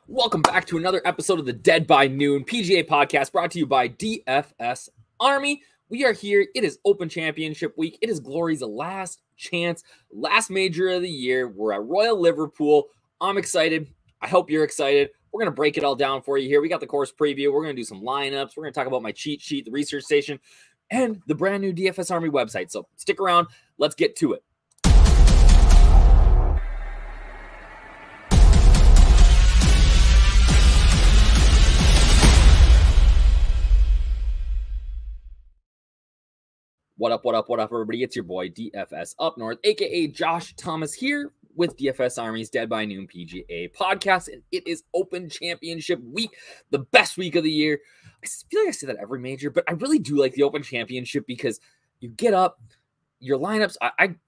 Welcome back to another episode of the Dead by Noon PGA podcast brought to you by DFS Army. We are here. It is Open Championship week. It is Glory's last chance, last major of the year. We're at Royal Liverpool. I'm excited. I hope you're excited. We're going to break it all down for you here. We got the course preview. We're going to do some lineups. We're going to talk about my cheat sheet, the research station, and the brand new DFS Army website. So stick around. Let's get to it. What up, everybody? It's your boy, DFSUpNorth, a.k.a. Josh Thomas here with DFS Army's Dead by Noon PGA podcast, and it is Open Championship week, the best week of the year. I feel like I say that every major, but I really do like the Open Championship because you get up, your lineups,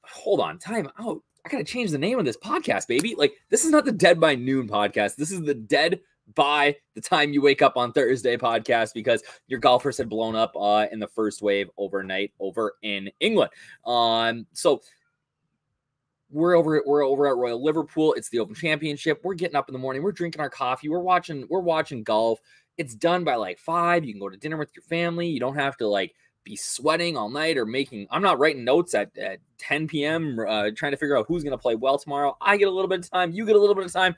hold on, time out. I got to change the name of this podcast, baby. Like, this is not the Dead by Noon podcast. This is the Dead by the time you wake up on Thursday podcast because your golfers had blown up in the first wave overnight over in England. So we're over at Royal Liverpool. It's the Open Championship. We're getting up in the morning. We're drinking our coffee. We're watching golf. It's done by like 5. You can go to dinner with your family. You don't have to like be sweating all night or I'm not writing notes at 10 p.m. Trying to figure out who's going to play well tomorrow. I get a little bit of time. You get a little bit of time.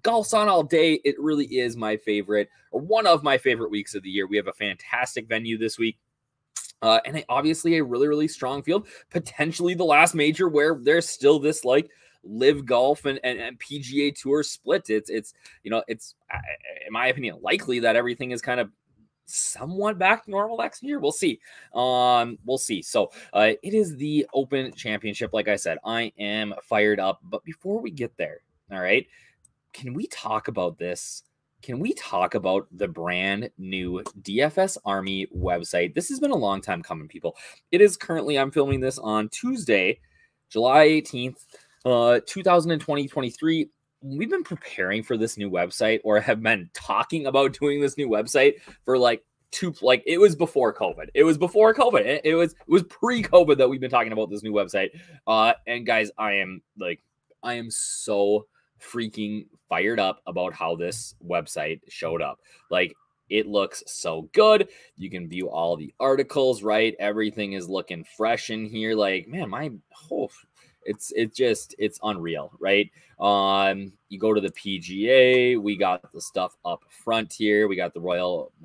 Golf's on all day. It really is my favorite, or one of my favorite weeks of the year. We have a fantastic venue this week. And obviously a really, really strong field. Potentially the last major where there's still this like live golf and PGA Tour split. It's in my opinion, likely that everything is kind of somewhat back to normal next year. We'll see. So it is the Open Championship. Like I said, I am fired up. But before we get there, all right, can we talk about this? Can we talk about the brand new DFS Army website? This has been a long time coming, people. It is currently, I'm filming this on Tuesday, July 18th, 2023. We've been preparing for this new website, or have been talking about doing this new website for it was before COVID. It was pre-COVID that we've been talking about this new website. And guys, I am so freaking fired up about how this website showed up. Like, it looks so good. You can view all the articles, right? Everything is looking fresh in here. Like, man, it's unreal, right? You go to the PGA, we got the stuff up front here. We got the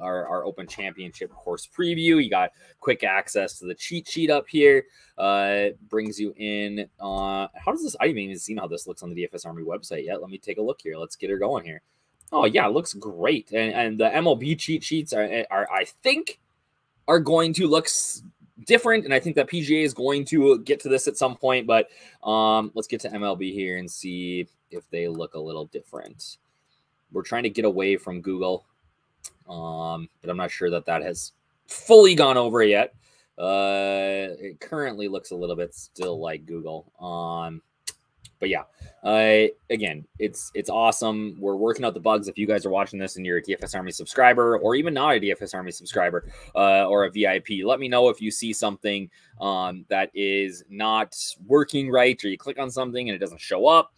our Open Championship course preview. You got quick access to the cheat sheet up here. Brings you in. How does this? I haven't even seen how this looks on the DFS Army website yet. Let me take a look here. Let's get her going here. Oh yeah, it looks great. And the MLB cheat sheets are I think are going to look different, and I think that PGA is going to get to this at some point, but let's get to MLB here and see if they look a little different. We're trying to get away from Google, but I'm not sure that has fully gone over yet. It currently looks a little bit still like Google. But yeah, again, it's awesome. We're working out the bugs. If you guys are watching this and you're a DFS Army subscriber, or even not a DFS Army subscriber, or a VIP, let me know if you see something that is not working right, or you click on something and it doesn't show up,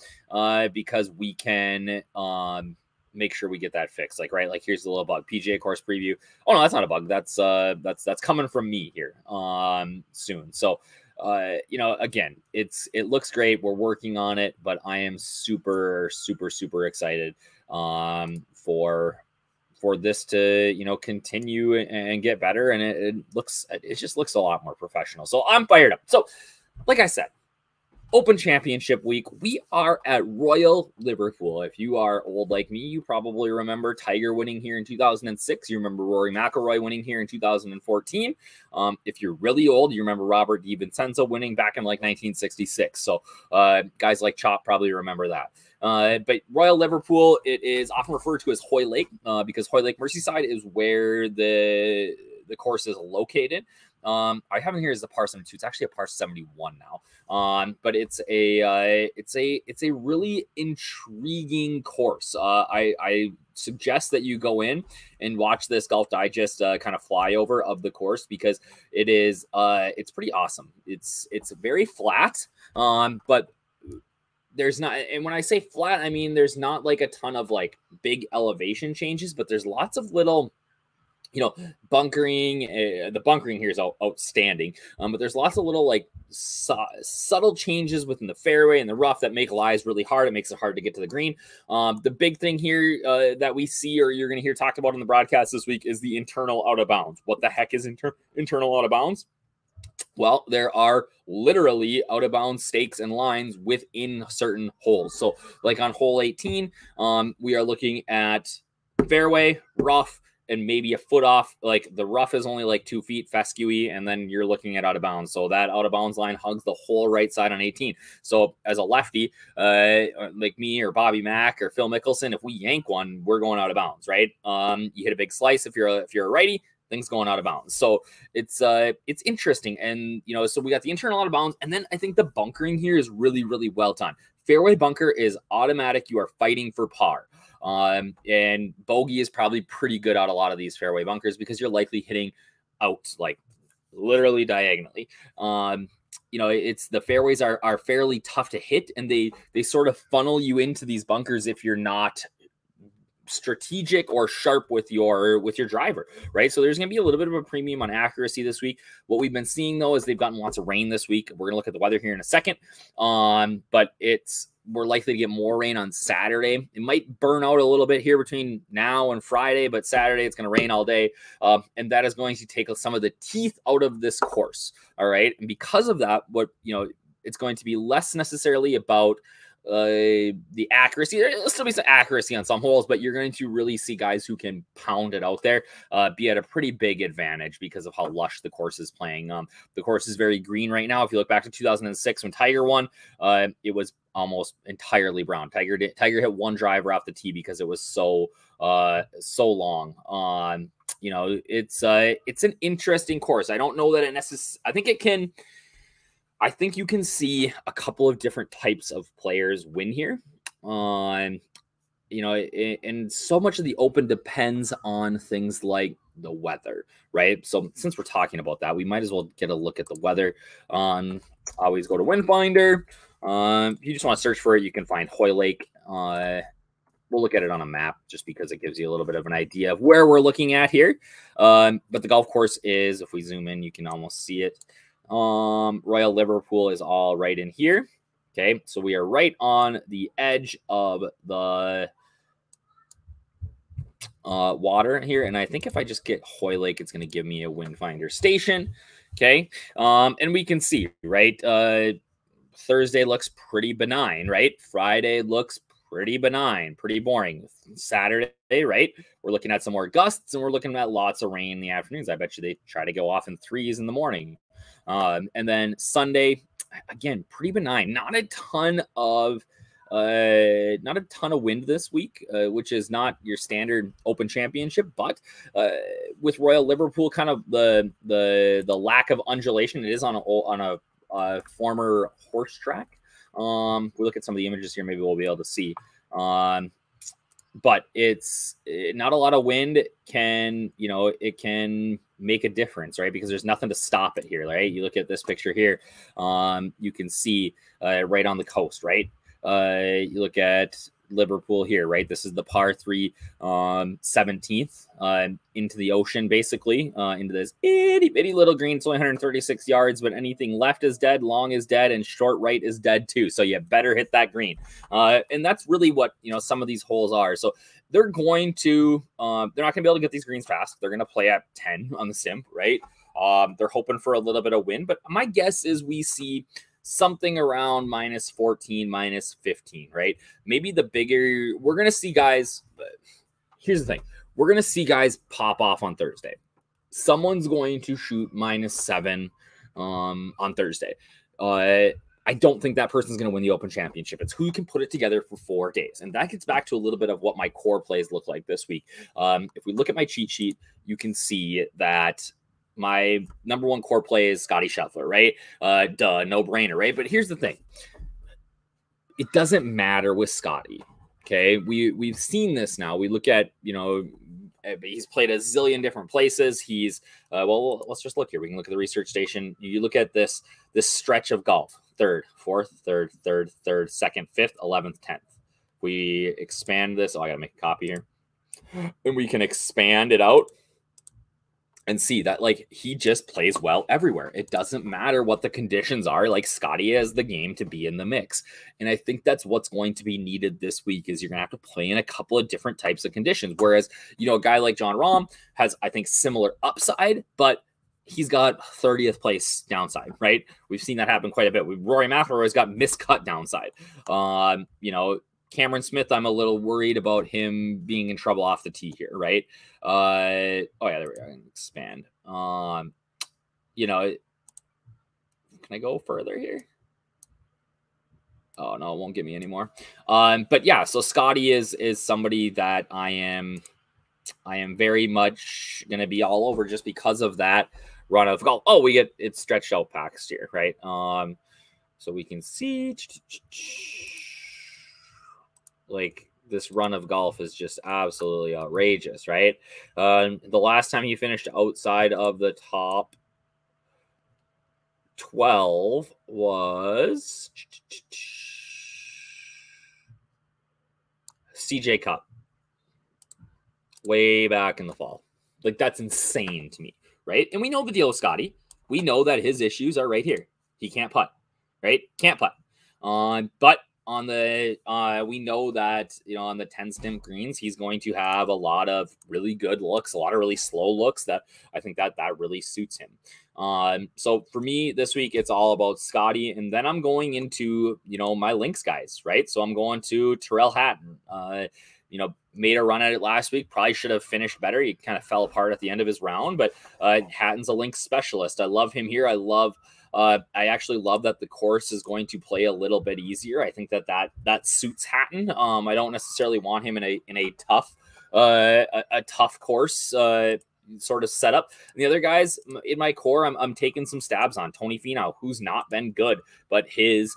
because we can make sure we get that fixed. Like, right, like here's the little bug, PGA course preview. Oh no, that's not a bug. That's coming from me here soon. So again, it looks great. We're working on it, but I am super, super, super excited for this to, continue and get better. And it just looks a lot more professional. So I'm fired up. So like I said, Open Championship week, we are at Royal Liverpool. If you are old like me, you probably remember Tiger winning here in 2006. You remember Rory McIlroy winning here in 2014. If you're really old, you remember Robert DiVincenzo winning back in like 1966. So guys like Chop probably remember that. But Royal Liverpool, it is often referred to as Hoylake because Hoylake Merseyside is where the course is located. I have it here as the par 72. It's actually a par 71 now. But it's a really intriguing course. I suggest that you go in and watch this Golf Digest kind of flyover of the course, because it's pretty awesome. It's very flat, but there's not, and when I say flat, I mean there's not like a ton of like big elevation changes, but there's lots of little, bunkering. The bunkering here is outstanding, but there's lots of little like subtle changes within the fairway and the rough that make lies really hard. It makes it hard to get to the green. The big thing here that we see, or you're going to hear talked about in the broadcast this week, is the internal out of bounds. What the heck is internal out of bounds? Well, there are literally out of bounds stakes and lines within certain holes. So like on hole 18, we are looking at fairway, rough, and maybe a foot off. Like the rough is only like 2 feet fescue, and then you're looking at out of bounds. So that out of bounds line hugs the whole right side on 18. So as a lefty, like me or Bobby Mack or Phil Mickelson, if we yank one, we're going out of bounds, right? You hit a big slice if you're a righty, things going out of bounds. So it's interesting. And, so we got the internal out of bounds. And then I think the bunkering here is really, really well done. Fairway bunker is automatic. You are fighting for par. And bogey is probably pretty good out a lot of these fairway bunkers because you're likely hitting out like literally diagonally. It's the fairways are fairly tough to hit, and they sort of funnel you into these bunkers if you're not strategic or sharp with your driver, right? So there's going to be a little bit of a premium on accuracy this week. What we've been seeing though is they've gotten lots of rain this week. We're going to look at the weather here in a second. But we're likely to get more rain on Saturday. It might burn out a little bit here between now and Friday, but Saturday it's going to rain all day. And that is going to take some of the teeth out of this course. All right. And because of that, it's going to be less necessarily about the accuracy. There'll still be some accuracy on some holes, but you're going to really see guys who can pound it out there be at a pretty big advantage because of how lush the course is playing. The course is very green right now. If you look back to 2006 when Tiger won, it was almost entirely brown. Tiger hit one driver off the tee because it was so long. It's an interesting course. I don't know that it necessarily. I think you can see a couple of different types of players win here. And so much of the Open depends on things like the weather, right? So since we're talking about that, we might as well get a look at the weather. Always go to Wind Finder. If you just want to search for it, you can find Hoylake. We'll look at it on a map just because it gives you a little bit of an idea of where we're looking at here. But the golf course is, if we zoom in, you can almost see it. Royal Liverpool is all right in here. Okay, so we are right on the edge of the water here, and I think if I just get Hoylake, it's going to give me a Wind Finder station. Okay, and we can see, right, Thursday looks pretty benign, right? Friday looks pretty benign, pretty boring. Saturday, right, we're looking at some more gusts, and we're looking at lots of rain in the afternoons. I bet you they try to go off in 3s in the morning. And then Sunday, again, pretty benign. Not a ton of wind this week, which is not your standard Open Championship. But with Royal Liverpool, kind of the lack of undulation, it is on a former horse track. We look at some of the images here, maybe we'll be able to see. But it's not a lot of wind. It can make a difference, right? Because there's nothing to stop it here, right? You look at this picture here, you can see right on the coast, right? You look at Liverpool here, right? This is the par 3 17th into the ocean, basically, into this itty bitty little green. It's only 136 yards, but anything left is dead, long is dead, and short right is dead too. So you better hit that green. And that's really what, some of these holes are. So they're going to, they're not going to be able to get these greens fast. They're going to play at 10 on the sim, right? They're hoping for a little bit of wind, but my guess is we see something around -14, -15, right? Maybe the bigger, we're going to see guys, here's the thing. We're going to see guys pop off on Thursday. Someone's going to shoot -7 on Thursday. I don't think that person's going to win the Open Championship. It's who can put it together for 4 days. And that gets back to a little bit of what my core plays look like this week. If we look at my cheat sheet, you can see that my number one core play is Scotty Scheffler, right? No brainer, right? But here's the thing. It doesn't matter with Scotty. Okay. We've seen this now. We look at, he's played a zillion different places. He's, let's just look here. We can look at the research station. You look at this stretch of golf. third, fourth, third, third, third, second, fifth, 11th, 10th. We expand this. Oh, I got to make a copy here. And we can expand it out and see that, like, he just plays well everywhere. It doesn't matter what the conditions are. Like, Scotty has the game to be in the mix. And I think that's what's going to be needed this week is you're going to have to play in a couple of different types of conditions. Whereas, you know, a guy like John Rahm has, I think, similar upside, but he's got 30th place downside, right? We've seen that happen quite a bit. Rory McIlroy's got miscut downside. You know, Cameron Smith, I'm a little worried about him being in trouble off the tee here, right? Oh yeah, there we go. I can expand. You know, can I go further here? Oh no, it won't give me anymore. But yeah, so Scotty is somebody that I am very much gonna be all over just because of that run of golf. Oh, we get it stretched out past here, right? So we can see like this run of golf is just absolutely outrageous, right? The last time he finished outside of the top 12 was CJ Cup way back in the fall. Like, that's insane to me, right? And we know the deal with Scotty. We know that his issues are right here. He can't putt, right? Can't putt. But on the we know that, you know, on the 10 stimp greens, he's going to have a lot of really good looks, a lot of really slow looks that I think that really suits him. So for me this week, it's all about Scotty, and then I'm going into, you know, my links guys, right? So I'm going to Tyrrell Hatton. You know, made a run at it last week. Probably should have finished better. He kind of fell apart at the end of his round, but Hatton's a links specialist. I love him here. I actually love that the course is going to play a little bit easier. I think that suits Hatton. I don't necessarily want him in a tough tough course sort of setup. And the other guys in my core, I'm taking some stabs on Tony Finau, who's not been good, but his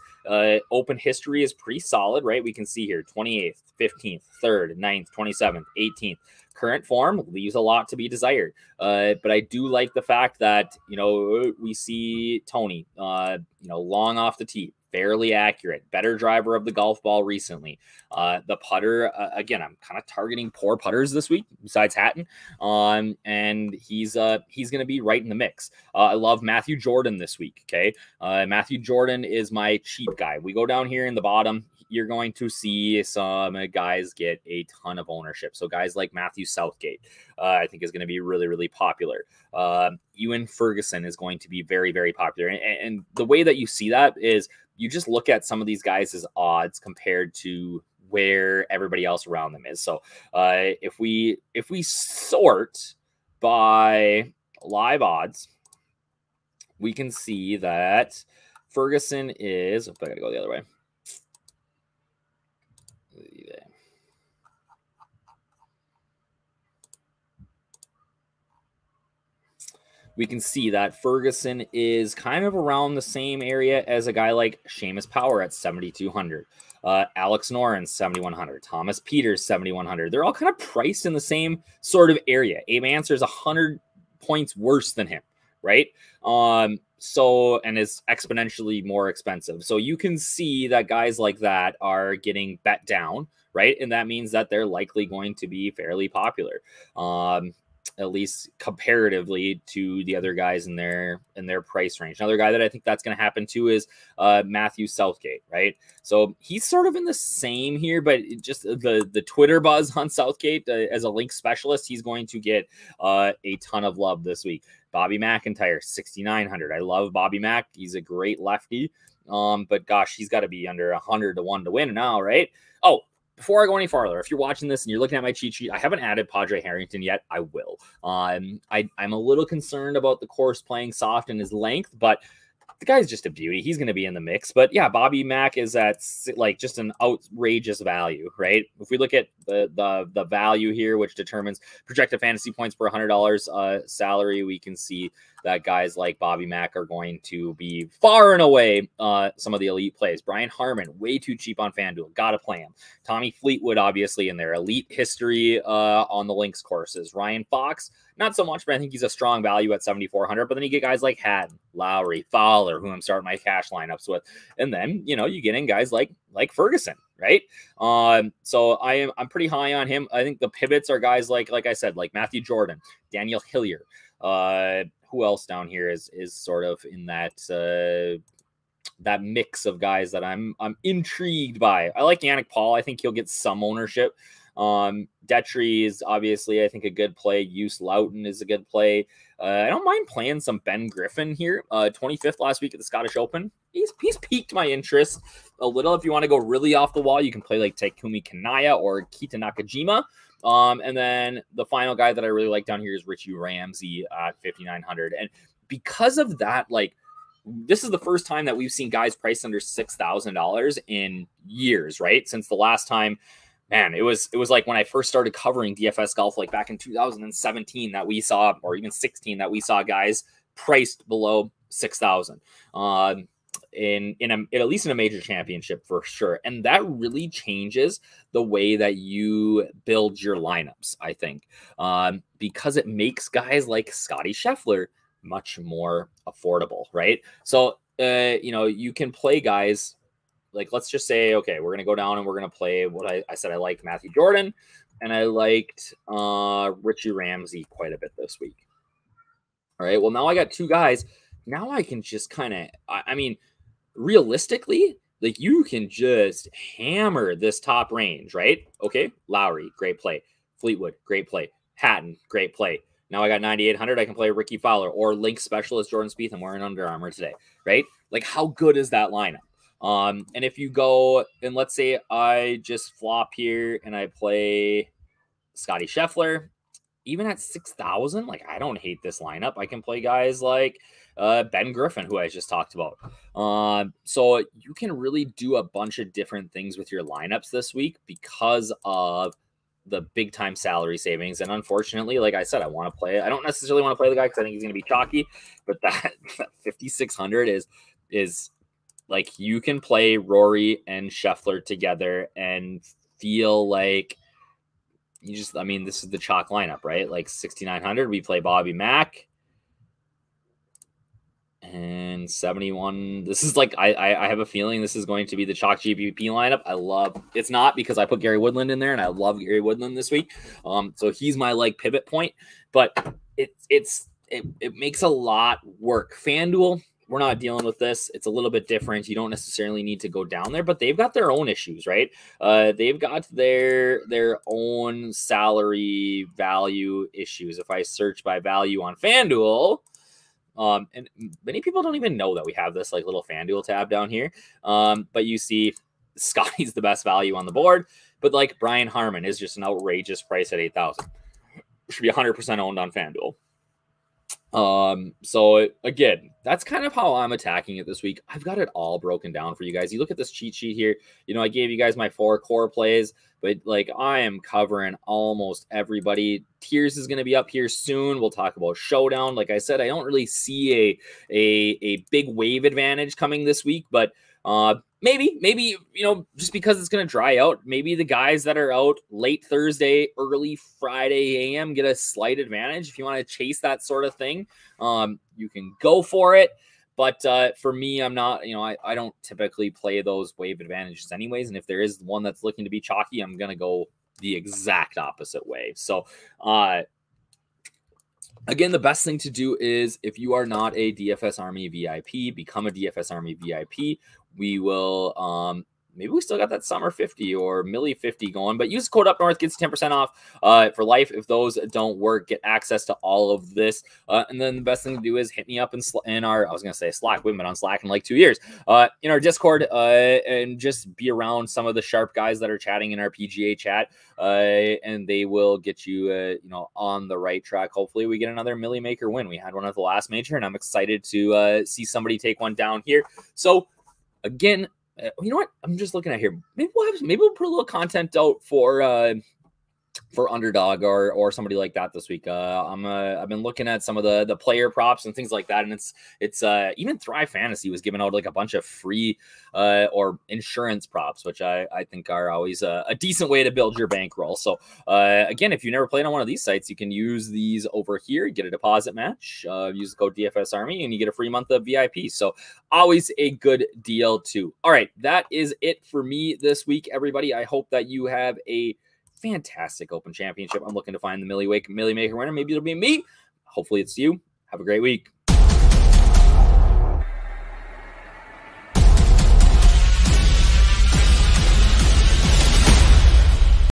open history is pretty solid, right? We can see here 28th, 15th, 3rd, 9th, 27th, 18th. Current form leaves a lot to be desired. But I do like the fact that, you know, we see Tony, you know, long off the tee, fairly accurate, better driver of the golf ball recently. The putter, again, I'm kind of targeting poor putters this week besides Hatton. And he's going to be right in the mix. I love Matthew Jordan this week. Okay. Matthew Jordan is my cheap guy. We go down here in the bottom. You're going to see some guys get a ton of ownership. So guys like Matthew Southgate, I think is going to be really, really popular. Ewan Ferguson is going to be very, very popular. And the way that you see that is you just look at some of these guys' odds compared to where everybody else around them is. So if we sort by live odds, we can see that Ferguson is, I got to go the other way. We can see that Ferguson is kind of around the same area as a guy like Seamus Power at 7,200. Alex Noren, 7,100. Thomas Peters, 7,100. They're all kind of priced in the same sort of area. Abe Answer's 100 points worse than him, right? So, and is exponentially more expensive. So you can see that guys like that are getting bet down, right? And that means that they're likely going to be fairly popular. At least comparatively to the other guys in their price range. Another guy that I think that's going to happen to is Matthew Southgate, right? So he's sort of in the same here, but just the Twitter buzz on Southgate as a link specialist, he's going to get a ton of love this week. Bobby McIntyre, 6,900. I love Bobby Mac. He's a great lefty. But gosh, he's got to be under 100 to 1 to win now, right? Oh, before I go any farther, if you're watching this and you're looking at my cheat sheet, I haven't added Padre Harrington yet. I will. I'm a little concerned about the course playing soft and his length, but the guy's just a beauty. He's going to be in the mix. But yeah, Bobby Mack is at like just an outrageous value, right? If we look at the value here, which determines projected fantasy points per $100 salary, we can see that guys like Bobby Mack are going to be far and away some of the elite plays. Brian Harmon, way too cheap on FanDuel. Got to play him. Tommy Fleetwood, obviously, in their elite history on the links courses. Ryan Fox, not so much, but I think he's a strong value at 7,400. But then you get guys like Hatton, Lowry, Fowler, who I'm starting my cash lineups with. And then, you know, you get in guys like Ferguson, right? So I'm pretty high on him. I think the pivots are guys like I said, like Matthew Jordan, Daniel Hillier. Who else down here is sort of in that mix of guys that I'm intrigued by. I like Yannick Paul. I think he'll get some ownership. Detry is obviously, I think, a good play. Use Loughton is a good play. I don't mind playing some Ben Griffin here. 25th last week at the Scottish Open. He's piqued my interest a little. If you want to go really off the wall, you can play like Takumi Kanaya or Kita Nakajima. And then the final guy that I really like down here is Richie Ramsey at 5,900. And because of that, like, this is the first time that we've seen guys priced under $6,000 in years, right? Since the last time, man, it was like when I first started covering DFS golf, like back in 2017 that we saw, or even 16 that we saw guys priced below 6,000 at least in a major championship for sure. And that really changes the way that you build your lineups, I think, because it makes guys like Scotty Scheffler much more affordable, right? So, you know, you can play guys like, let's just say, okay, we're going to go down and we're going to play what I said. I liked Matthew Jordan and I liked Richie Ramsey quite a bit this week. All right. Well, now I got two guys. Now I can just kind of, I mean, realistically, like you can just hammer this top range, right? Okay. Lowry, great play. Fleetwood, great play. Hatton, great play. Now I got 9,800. I can play Ricky Fowler or link specialist Jordan Spieth. I'm wearing Under Armour today, right? Like, how good is that lineup? And if you go and let's say I just flop here and I play Scotty Scheffler, even at 6,000, like I don't hate this lineup. I can play guys like Ben Griffin, who I just talked about. So you can really do a bunch of different things with your lineups this week because of the big time salary savings. And unfortunately, like I said, I don't necessarily want to play the guy because I think he's going to be chalky, but that 5,600 is like, you can play Rory and Scheffler together and feel like I mean, this is the chalk lineup, right? Like 6,900, we play Bobby Mack and 71. This is like, I have a feeling this is going to be the chalk GPP lineup. It's not because I put Gary Woodland in there and I love Gary Woodland this week. So he's my like pivot point, but it makes a lot work. FanDuel, we're not dealing with this. It's a little bit different. You don't necessarily need to go down there, but they've got their own issues, right? They've got their own salary value issues. If I search by value on FanDuel, and many people don't even know that we have this like little FanDuel tab down here. But you see Scotty's the best value on the board, but like Brian Harman is just an outrageous price at 8,000. Should be 100% owned on FanDuel. So again, that's kind of how I'm attacking it this week. I've got it all broken down for you guys. You look at this cheat sheet here, you know, I gave you guys my 4 core plays, but like I am covering almost everybody. Tiers is going to be up here soon. We'll talk about Showdown. Like I said, I don't really see a big wave advantage coming this week, but maybe, you know, just because it's going to dry out, maybe the guys that are out late Thursday, early Friday AM get a slight advantage. If you want to chase that sort of thing, you can go for it. But for me, I'm not, you know, I don't typically play those wave advantages anyways. And if there is one that's looking to be chalky, I'm going to go the exact opposite way. So, again, the best thing to do is if you are not a DFS Army VIP, become a DFS Army VIP. We will, maybe we still got that summer 50 or Millie 50 going, but use code UpNorth, gets 10% off for life. If those don't work, get access to all of this. And then the best thing to do is hit me up in our, I was going to say Slack. We've been on Slack in like 2 years, in our Discord, and just be around some of the sharp guys that are chatting in our PGA chat. And they will get you, you know, on the right track. Hopefully we get another Millie Maker win. We had one at the last major and I'm excited to see somebody take one down here. So again, you know what? I'm just looking at here. Maybe we'll put a little content out for for underdog or somebody like that this week. I've been looking at some of the player props and things like that, and it's even Thrive Fantasy was giving out like a bunch of free or insurance props, which I think are always a decent way to build your bankroll. So again, if you never played on one of these sites, you can use these over here. You get a deposit match, use the code DFS Army, and you get a free month of VIP. So always a good deal too. All right, that is it for me this week, everybody. I hope that you have a fantastic Open Championship. I'm looking to find the Millie Maker winner. Maybe it'll be me. Hopefully it's you. Have a great week.